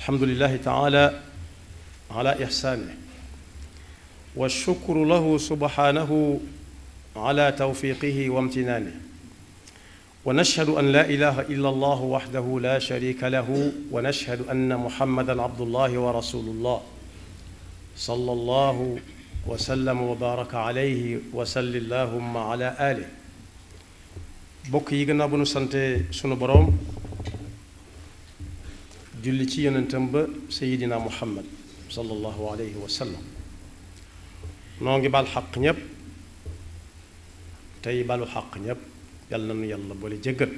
الحمد لله تعالى على إحسانه والشكر له سبحانه على توفيقه وامتنانه ونشهد أن لا إله إلا الله وحده لا شريك له ونشهد أن محمدا عبد الله ورسول الله صلى الله وسلم وبارك عليه وسل اللهم على آله bokk yi gannaaw bu nu sante sunu boroom julli ci yonentam ba sayidina muhammad sallallahu alayhi wa sallam noo ngi bal xaq ñépp tey balu xaq ñépp yàlla na nu yàlla boole jéggal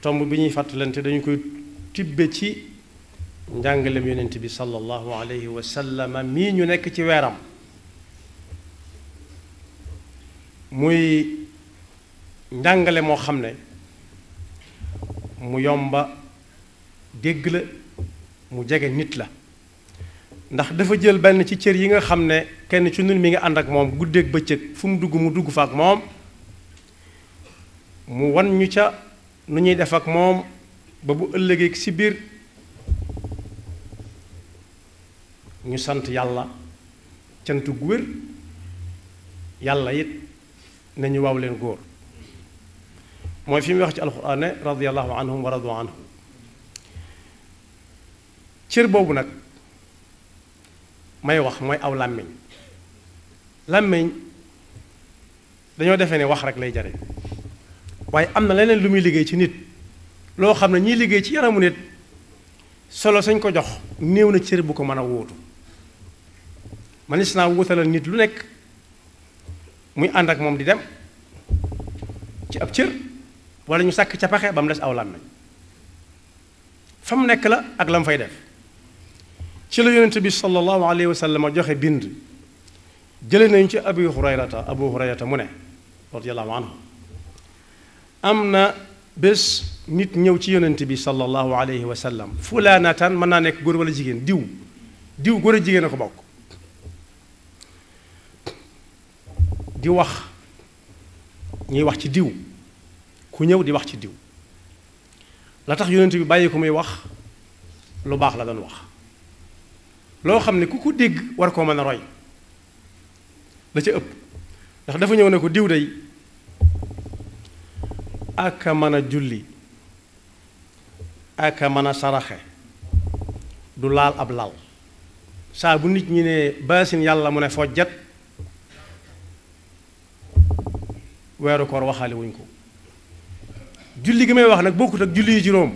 tomb bi ñuy fàttalante dañu koy tibbe ci njàngalem yonent bi sallallahu alayhi wa sallam mii ñu nekk ci weeram muy njàngale moo xam ne mu yomba dégg la mu jege nit la ndax dafa jël benn ci cër yi nga xam ne kenn ci ñun mi ngi ànd ak moom guddeeg bëccëg fu mu dugg fa ak moom mu wan ñu ca nu ñuy def ak moom ba bu ëllëgee ci biir ñu sant yàlla cant gu wér yàlla it nañu waaw leen góor mooy fi mu wax ci alxuraan ne radiyallahu anhum wa radu anhu cër boobu nag may wax mooy aw làmmiñ làmmiñ dañoo defee ne wax rek lay jare waaye am na leneen lu muy liggéey ci nit loo xam ne ñiy liggéey ci yaramu nit solo sañ ko jox néew na cër bu ko mën a wóotu manis naa wutalal nit lu nekk muy ànd ak moom di dem ci ab cër wala ñu sàkk ca paxe ba mu des aw làmmiñ fa mu nekk la ak la mu fay def ci la yonent bi sallallahu alayhi wa sallam joxe bind jële nañu ci abu hurayrata mu ne radiyallahu anhu am na bés nit ñëw ci yonent bi sallallahu alayhi wa sallam fulaanatan mën naa nekk góor wala jigéen diw góor a jigéen a ko bokk di wax ñuy wax ci diw ku ñëw di wax ci diw la tax yonent bi bàyyi ko muy wax lu baax la doon wax loo xam ne ku ko dégg war koo mën a roy la ca ëpp ndax dafa ñëw ne ko diw day aka mën a julli aka mën a saraxe du laal ab lal saa bu nit ñi ne baasin yàlla mu ne fojjat weeru koor waxaale wuñ ko julli gi may wax nag bokkut ak julli yu juróom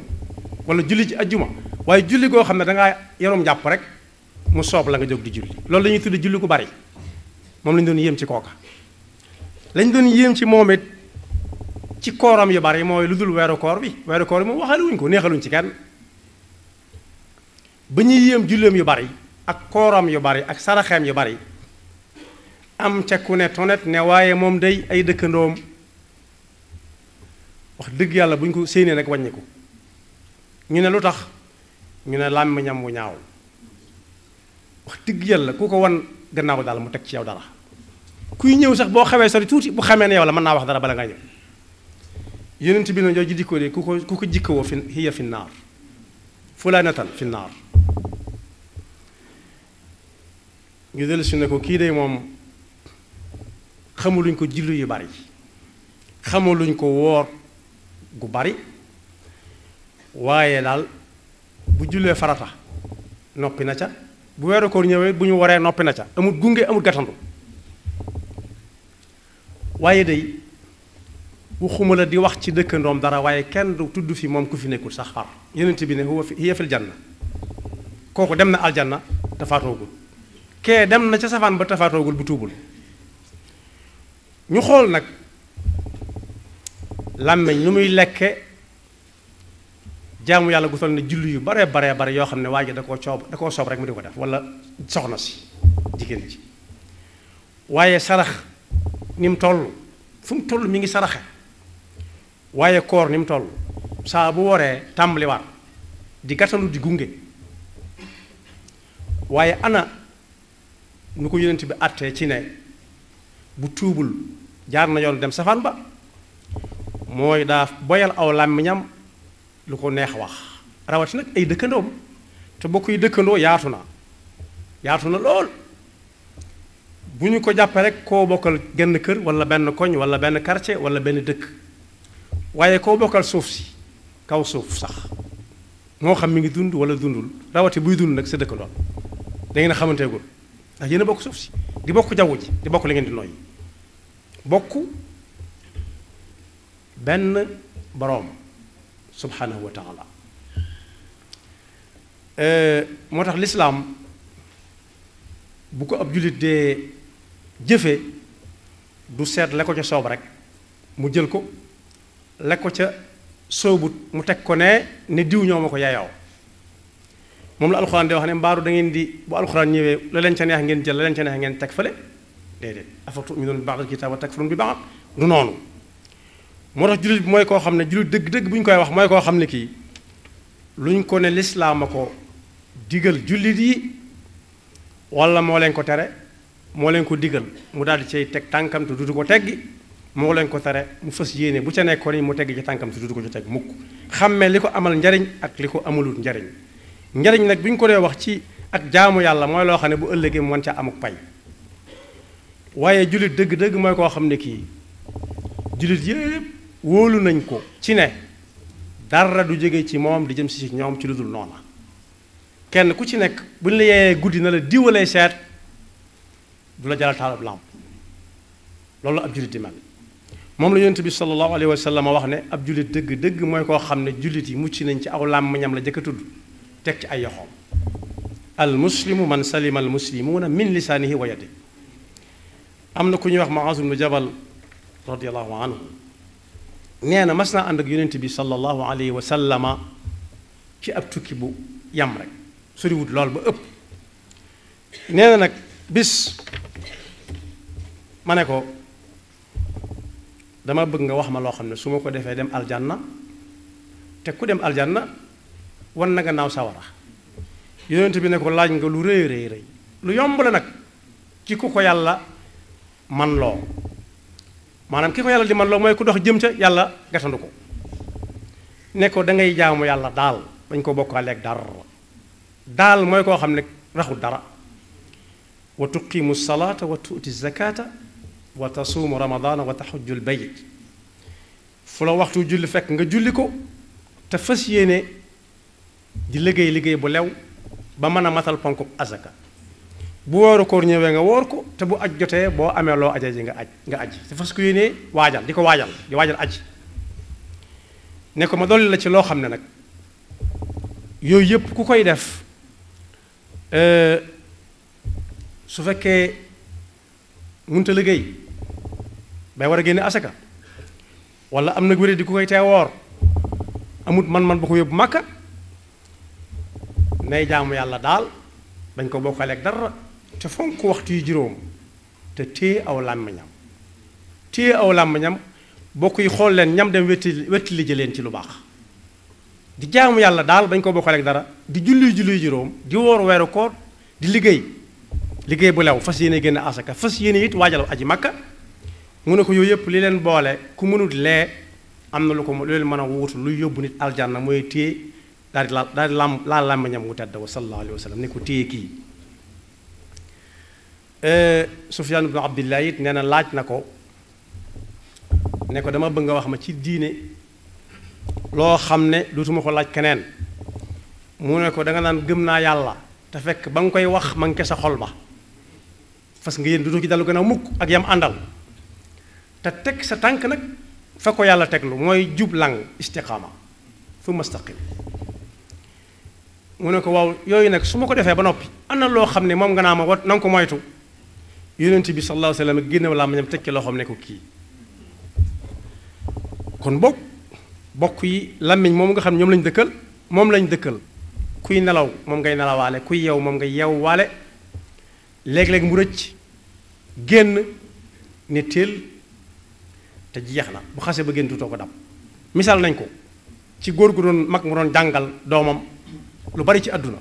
wala julli ci ajjuma waaye julli goo xam ne dangaa yarom jàpp rek mu soob la nga jóg di julli loolu la ñuy tudde julli ku bari moom lañ doon yéem ci kooka lañ doon yéem ci moom it ci kooram yu bari mooy lu dul weeru koor bi moom waxaale wuñ ko neexaluñ ci kenn ba ñuy yéem julleem yu bari ak kooram yu bari ak saraxeem yu bari am ca ku ne tonet ne waaye moom day ay dëkkandoom wax dëgg yàlla bu ñu ko séenee nag wàññiku ñu ne lu tax ñu ne làmmiñam wu ñaaw wax dëgg yàlla ku ko wan gannaaw daal mu teg ci yow dara kuy ñëw sax boo xawee sori tuuti bu xamee ne yow la mën naa wax dara bala nga ñëw yonent bi na jooju dikkoo de ku ko jikkawoo fi hiya fi naar fulaanatan fi naar ñu dellu si ne ko kii de moom xamuluñ ko julli yu bari xamuluñ ko woor gu bari waaye daal bu jullee farata noppi na ca bu weeru koor ñëwee bu ñu waree noppi na ca amul gunge amul gàttandu waaye day waxuma la di wax ci dëkkandoom dara waaye kenn du tudd fi moom ku fi nekkul sax far yonent bi ne hiya fil janna kooku dem na aljanna te faatoogul kee dem na ca safaan ba te faatoogul bu tuubul ñu xool nag làmmiñ lu muy lekke jaamu yàlla gu toll ne julli yu bare yoo xam ne waa ji da koo soob rek mu di ko def wala soxna si jigéen ji waaye sarax ni mu toll fu mu toll mi ngi saraxe waaye koor ni mu toll saa bu waree tàmbaliwaat di gàttalu di gunge waaye ana nu ko yonent bi àttee ci ne bu tuubul jaar na yoon dem safaan ba mooy daa boyal aw làmmiñam lu ko neex wax rawati nag ay dëkkandoom te bokk yi dëkkandoo yaatu na lool bu ñu ko jàppee rek koo bokkal genn kër wala benn koñ wala benn quartier wala benn dëkk waaye koo bokkal suuf si kaw suuf sax moo xam mi ngi dund wala dundul rawati buy dund nag sa dëkkandoo da ngeen a xamanteegul ndax yéen a bokk suuf si di bokk jaww ji di bokk li ngeen di noyyi bokk benn boroom subhanahu wa taala moo tax lislaam bu ko ab jullit dee jëfe du seet la ko ca soob rek mu jël ko la ko ca soobut mu teg ko ne diw ñoo ma ko yaayoo moom la alxuraan di wax ne mbaaru da ngeen di bu alxuraan ñëwee la leen ca neex ngeen jël la leen ca neex ngeen teg fële déedéet afa tu'minuuna bi ba'dil kitaab wa takfuruuna bi ba'd du noonu moo tax jullit bi mooy koo xam ne jullit dëgg-dëgg bu ñu koy wax mooy koo xam ne kii luñ ko ne lislaam a ko digal jullit yi wala moo leen ko tere moo leen ko digal mu daal di cay teg tànkam te dutu ko teggi moo leen ko tere mu fas yéene bu ca nekkoon yi mu teggi ci tànkam te dutu ko ci teg mukk xàmmee li ko amal njariñ ak li ko amalul njariñ njariñ nag bu ñu ko dee wax ci ak jaamu yàlla mooy loo xam ne bu ëllëgee mu mën ca amuk pay waaye jullit dëgg-dëgg mooy koo xam ne kii jullit yépp wóolu nañ ko ci ne dara du jóge ci moom di jëm si ñoom ci lu dul noona kenn ku ci nekk bu ñu la yeeyee guddi na la diwalee seet du la jaral taalab làmp loolu ab jullit di mel moom la yonent bi sallallahu alayhi wa sallam wax ne ab jullit dëgg-dëgg mooy koo xam ne jullit yi mucc nañ ci aw làmmiñam la jëkk a tudd teg ci ay yoxoom al muslimu man salima al muslimuuna min lisaanihi wa yadihi am na ku ñuy wax Muaaz ibnu Jabal radiyallahu anhu nee na mas naa ànd ak yonent bi sallallahu alayhi wa sallama ci ab tukki bu yam rek soriwut lool ba ëpp nee na nag bis ma ne ko dama bëgg nga wax ma loo xam ne su ma ko defee dem aljanna te ku dem aljanna wan na nga naaw sawara yonent bi ne ko laaj nga lu rëy rëy rëy lu yomb la nag ci ku ko yàlla man loo maanaam ki ko yàlla di man loo mooy ku dox jëm ca yàlla gatandu ko ne ko da ngay jaamu yàlla daal bañ ko bokkaaleeg dara daal mooy koo xam ne raxul dara wa tuqimu salaata wa tuuti zakata wa tasuumu ramadaana wa taxujjul bayt fu la waxtu julli fekk nga julli ko te fas yéene di liggéey bu lew ba mën a matal ponk azaka bu wooru koor ñëwee nga woor ko te bu aj jotee boo amee loo aja ji nga aj te fas ko yéene waajal di waajal aj ne ko ma dolli la ci loo xam ne nag yooyu yëpp ku koy def su fekkee munta liggéey bay war a génne asaka wala am nag wéré di ku koy tee woor amut man ba ko yóbbu màkka nay jaamu yàlla daal bañ ko bokkaleeg dara te fonk waxtu yu juróom te téye aw làmmiñam bokk yi xool leen ñam dem wetti li jëleen ci lu baax di jaamu yàlla daal bañ ko bokkaleeg dara di julli juróom di woor weeru koor di liggéey bu lew fas yéene génn asaka fas yéene it waajal aji makka mu ne ko yooyu yëpp li leen boole ku mënut lee am na lu leen mën a wuutu luy yóbbu nit aljanna mooy téye daal di laal làmmiñam wu tedd wa sallallahu alayhi wa sallam ne ko téye kii Sufyaan ibnu Abdillah it nee na laaj na ko ne ko dama bëgg nga wax ma ci diine loo xam ne dootuma ko laaj keneen mu ne ko danga naan gëm naa yàlla te fekk ba nga koy wax ma ngi sa xol ba fas nga yéen dootoo ci dalu gën a mukk ak yam àndal te teg sa tànk nag fa ko yàlla teglu mooy jub lang istiqaama fu mustaqim mu ne ko waaw yooyu nag su ma ko defee ba noppi am na loo xam ne moom nga naa ma wat na nga ko moytu yonent bi sallallahu alayhi wa sallam génne wala ma ñam teg ci loo xam ne ko kii kon bokk yi làmmiñ moom nga xam ne moom lañ dëkkal kuy nelaw moom ngay nelawaale kuy yeew moom ngay yeewwaale léeg-léeg mu rëcc génn ne teel te jeex na bu xasee ba génn tutoo ko dab misaal nañ ko ci góor gu doon mag mu doon jàngal doomam lu bari ci àdduna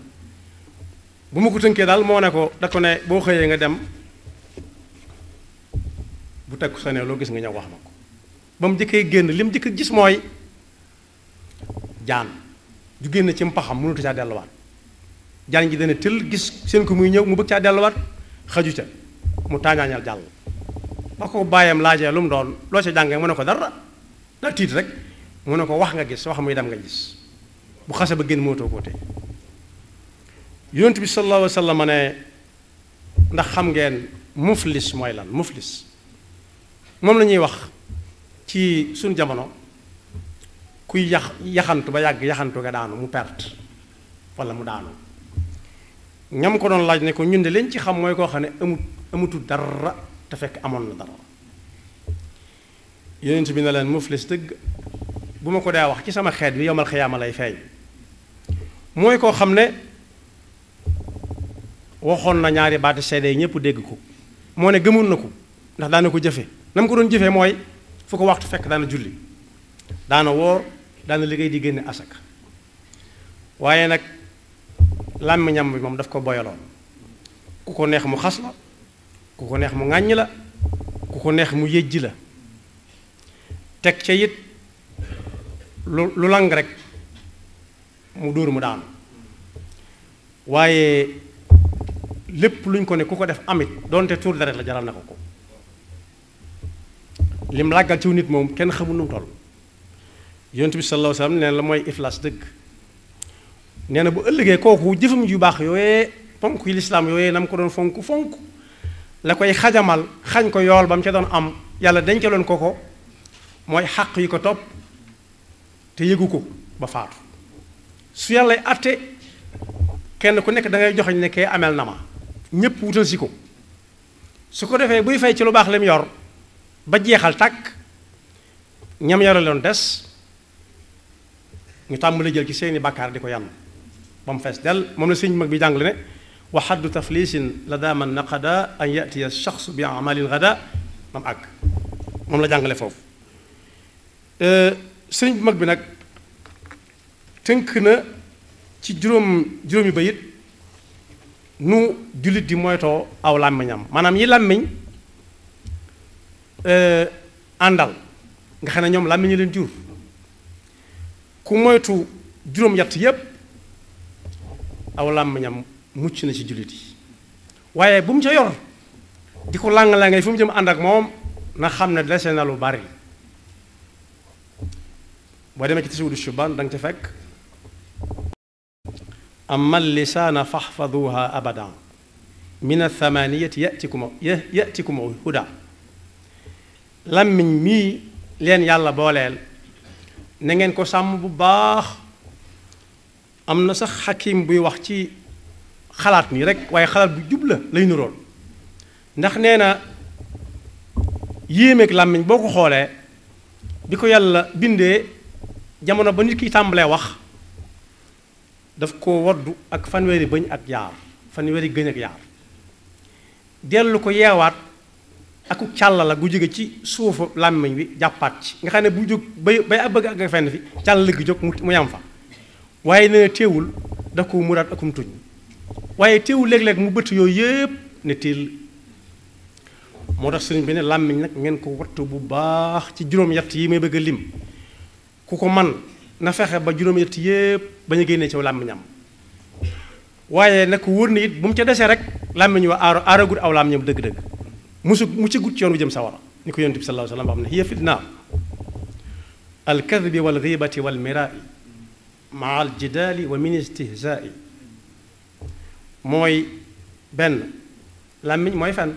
bu ma ko tënkee daal moo ne ko da ko ne boo xëyee nga dem bu teg sa ne loo gis nga ñëw wax ma ko ba mu jëkkee génn li mu jëkk gis mooy jaan ju génn ci mpaxam mënatu caa delluwaat jaan ji dana tël gis seen ko muy ñëw mu bëgg caa delluwaat xaju ca mu taañaañal jàll ba ko bàyyam laajee lu mu doon loo ca jàngee mu ne ko dara daa tiit rek mu ne ko wax nga gis wax muy dem nga gis bu xase ba génn mootoo koo tey yonent bi sallallahu alayhi wa sallam ne ndax xam ngeen muflis mooy lan muflis moom la ñuy wax ci suñ jamono kuy yaxantu ba yàgg yaxantu nga daanu mu perte wala mu daanu ñam ko doon laaj ne ko ñun de leen ci xam mooy koo xam ne amutu dara te fekk amoon na dara yonent bi ne leen muflis dëgg bu ma ko dee wax ci sama xeet bi yowmal xiyaama lay feeñ mooy koo xam ne waxoon na ñaari baati seede yi ñëpp dégg ko moo ne gëmoon na ko ndax daana ko jëfe na mu ko doon jëfee mooy fu ko waxtu fekk daana julli daana woor daana liggéey di génne asaka waaye nag làmmiñam bi moom daf ko boyaloon ku ko neex mu xas la ku ko neex mu ŋàññ la ku ko neex mu yëjji la teg ca it lu lang rek mu dóor mu daanu waaye lépp luñ ko ne ku ko def amit doonte tuur deret la jaral na ko lim làggal ciw nit moom kenn xamul nu mu toll yonent bi sallallahu alayhi wasallam nee na la mooy iflaas dëgg nee na bu ëllëgee kooku jëfam yu baax yooyee ponk yi lislaam yooyee na mu ko doon fonk la koy xajamal xañ ko yool ba mu ca doon am yàlla dencaloon ko mooy xàq yi ko topp te yëgu ko ba faatu su yàlla atte kenn ku nekk da ngay joxoñ ne kee amel na ma ñépp wutal si ko su ko defee buy fay ci lu baax lim yor ba jeexal tàkk ñam yore loon des ñu tàmbali jël ci seeni bàkkaar di ko yann ba mu fees del moom la sëñ mag bi jàngale ne wa xaddu taflisin la daa man naqada an yatiya shaxs bi amalin gada mam àgg moom la jàngale foofu sëñ mag bi nag tënk na ci juróomi bayit nu jullit di moytoo aw làmmiñam maanaam yi làmmiñ àndal nga xam ne ñoom làmmiñ leen jur ku moytu juróom-ñett yépp aw làmmiñam mucc na ci jullit yi waaye bu mu ca yor di ko làng-la ngay fu mu jëm ànd ak moom na xam ne dese na lu bari boo demee ci tasawudu shubaan da nga ca fekk amma lisaana faxfaduha abadan min athamaniyati yatikum huda làmmiñ mii leen yàlla booleel na ngeen ko sàmm bu baax am na sax xakim buy wax ci xalaat nii rek waaye xalaat bu jub la lay nurool ndax nee na yéemeeg làmmiñ boo ko xoolee bi ko yàlla bindee jamono ba nit ki tàmbalee wax daf ko woddu ak fanweeri bëñ ak yaar fanweeri gëñ ak yaar dellu ko yeewaat aku càll la gu jóge ci suufu làmmiñ wi jàppaat ci nga xam ne bu jóg bay bëgg ak fenn fi càll gi jóg mu yam fa waaye nee na teewul daf ko muraat akum tuñ waaye teewul léeg-léeg mu bëtt yooyu yépp ne teel moo tax sëriñ bi ne làmmiñ nag ngeen ko wattu bu baax ci juróom-ñett yi may bëgg a lim ku ko man na fexe ba juróom-ñett yépp ba ñu génnee ci làmmiñam waaye nag wóor na it bu mu ca desee rek làmmiñ wa aaragut aw làmmiñam dëgg-dëgg mu ci gut ci yoon wu jëm sawara ni ko yonent bi sallallahu alayhi wa sallam wax ne hiya fitna al kadbi wal ghibati wal mirai maa al jidaali wa min istihzaai mooy benn làmmiñ mooy fen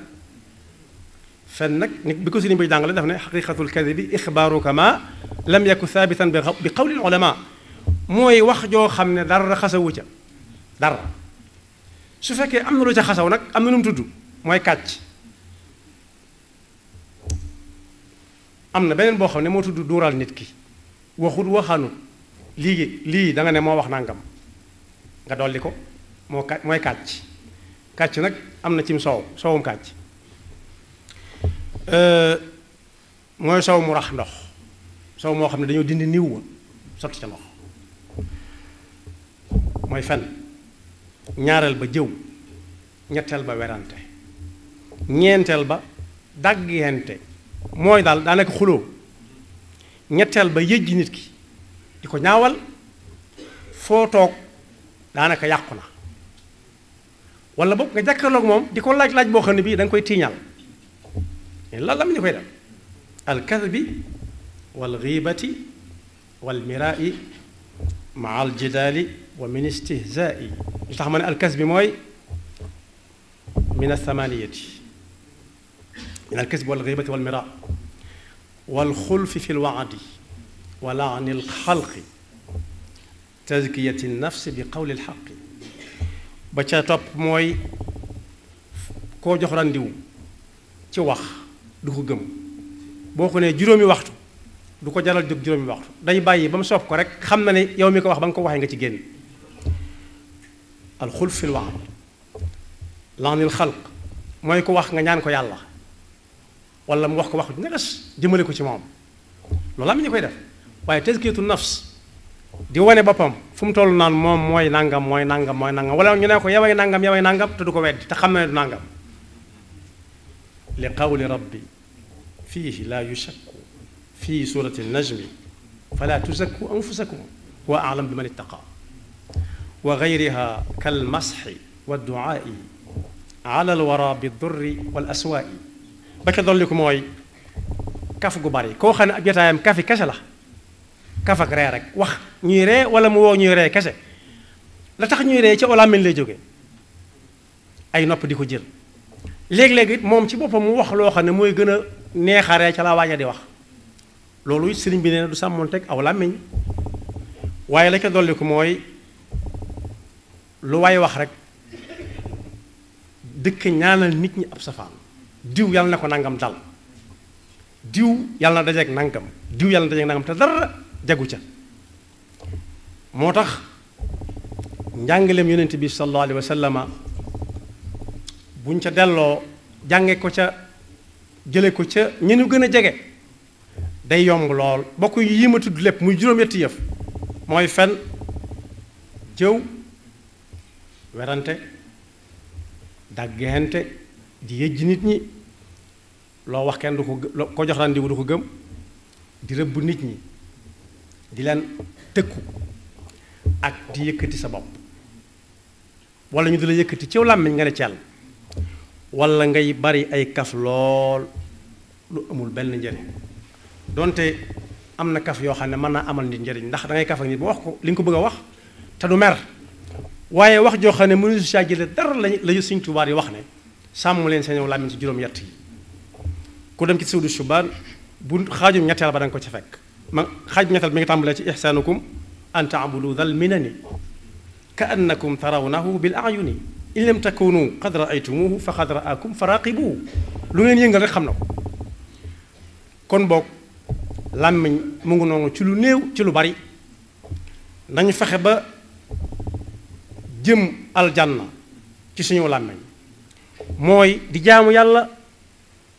nag ni bi ko sëriñ bi jàngale daf ne xaqiqatul kadibi ixbaaruka ma lam yaku thaabitan bi qawli ulama mooy wax joo xam ne dara xasawu ca dara su fekkee am na lu ca xasaw nag am na nu mu tudd mooy kàcc am na beneen boo xam ne moo tudd duural nit ki waxut waxanut lii da nga ne moo wax nangam nga dolli ko mooy kàcc nag am na cim soowum kàcc mooy sow mu rax ndox sow moo xam ne dañoo dindi niw wa sotti ca ndox mooy fen ñaareel ba jëw ñetteel ba werante ñeenteel ba daggente mooy daal daanaka xuloo ñetteel ba yëjji nit ki di ko ñaawal foo toog daanaka yàqu na wala boog nga jàkkaarloog moom di ko laaj boo xam ne bii da nga koy tiiñal lan la ñu koy def alkadbi wal ghibati wal miraa'i maa aljidaali wa min istihzaa'i li tax ma ne alkasbi mooy min althamaniyati min alkasbi wal ghibati wal miraa wal xulfi fi lwaadi wa laani alxalqi tazkiyati nafsi bi qawli alxaqi ba ca topp mooy koo jox randiw ci wax du ko gëm boo ko nee juróomi waxtu du ko jaral jóg juróomi waxtu day bàyyi ba mu soob ko rek xam na ne yow mi ko wax ba nga ko waxee nga ci génn alxulf fi lwaad laanil xalq mooy ko wax nga ñaan ko yàlla wala mu wax ko wax nga des jëmale ko ci moom loolu am ñu koy def waaye tazkiyatu nafs di wane boppam fu mu toll naan moom mooy nangam mooy nangam mooy nangam wala ñu ne ko yaway nangam te du ko weddi te xam na ne du nangam li qawli rabbi fiihi laa yushakku fii surati najmi fala tuzakku anfusakum huwa a'lam bi man ittaqa wa gayriha kal masxi wa duaai ala alwara bi durri wal aswaai ba ca dolli ko mooy kaf gu bari koo xam ne ab jotaayam kafi kese la kaf ak ree rek wax ñuy ree wala mu woo ñuy ree kese la tax ñuy ree ci olàmmiñ lay jóge ay nopp di ko jël léeg-léeg it moom ci boppam mu wax loo xam ne mooy gën a neexaree ca la waaja di wax loolu it sëriñ bi nee na du sàmmoonteeg aw làmmiñ waaye la ca dolli ko mooy lu waay wax rek dëkk ñaanal nit ñi ab safaan diw yàlla na ko nangam dal diw yàlla na dajeeg nangam diw yàlla na dajeeg nangam te dara jagu ca moo tax njàngaleem yonent bi sallallahu alayhi wa sallama buñ ca delloo jànge ko ca jële ko ca ñi ñu gën a jege day yomb lool bokk yi ma tudd lépp muy juróom-ñetti yëf mooy fen jëw werante dàggante di yëjj nit ñi loo wax kenn du ko jox randiwu du ko gëm di rëbb nit ñi di leen tëkku ak di yëkkati sa bopp wala ñu di la yëkkati ciw làmmiñ nga ne cell wala ngay bari ay kaf lool lu amul benn njëriñ donte am na kaf yoo xam ne mën naa amal nit njëriñ ndax da ngay kaf ak nit ba wax ko li nga ko bëgg a wax te du mer waaye wax joo xam ne mënu si saa jële dara lañu Sëñ Tuubaa yi wax ne sàmm leen seen làmmiñ ci juróom-ñett yi ku dem ci sawdu shubaan bu xaajum ñetteel ba da nga ko ca fekk ma xaajum ñetteel bi nga tàmbalee ci ihsaanukum an ta'budu dhal minani ka annakum tarawnahu bil a'yuni in lam takunu qad ra'aytumuhu fa qad ra'akum fa raqibuhu lu ngeen yëngal rek xam na ko kon boog làmmiñ mu ngi noonu ci lu néew ci lu bari nañu fexe ba jëm aljanna ci suñu làmmiñ mooy di jaamu yàlla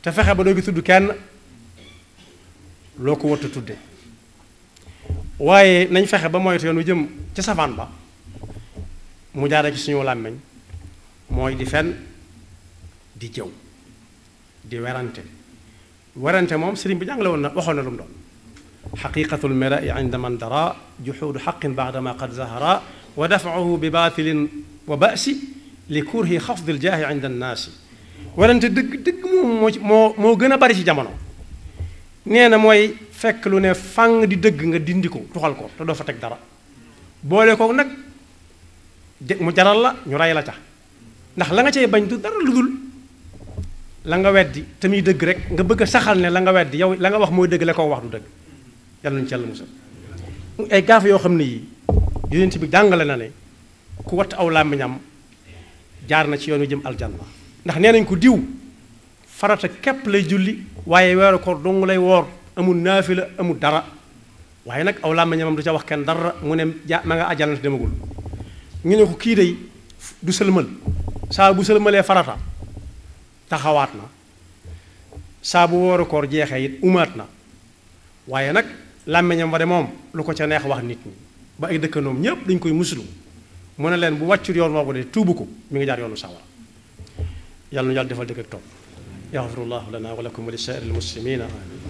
te fexe ba doo gi tudd kenn loo ko warta tudde waaye nañ fexe ba moytu yoon wu jëm ca safaan ba mu jaare ci suñu làmmiñ mooy di fen di jëw di werante moom sëriñ bi jàngale woon na waxoon na lu mu doon xaqiqatul mirai inda man dara juxuudu xaqin baadama qad zahara wa dafauhu bi baatilin wa basi li kurhi xafdil jaahi inda annaasi werante dëgg moom moo gën a bari ci jamono nee na mooy fekk lu ne fàng di dëgg nga dindi ko tuxal ko te doo fa teg dara boole ko nag mu jaral la ñu rey la ca ndax la nga cay bañ du dara lu dul la nga weddi te muy dëgg rek nga bëgg a saxal ne la nga weddi yow la nga wax mooy dëgg la ko wax du dëgg yàlla nañu ci yàlla musal ay gaaf yoo xam ne yii yonent bi jàngale na ne ku watt aw làmmiñam jaar na ci yoonu jëm aljanna ndax nee nañ ko diw farata képp lay julli waaye weeru koor dong lay woor amul naafila amul dara waaye nag aw làmmiñam du ca wax kenn dara mu ne ma nga àjjana te demagul ñu ne ko kii day du sëlmal saa bu sëlmalee farata taxawaat na saa bu weeru koor jeexee it umaat na waaye nag làmmiñam wa de moom lu ko ca neex wax nit ñi ba ay dëkkandoom ñépp dañ koy muslu mu ne leen bu wàccul yoon woowu de tuubu ko mi ngi jaar yoonu sawara yàlla nu yàlla defal dëkk ak topp yaxfirullahu lana wa lakum wa li saa'iril muslimina amin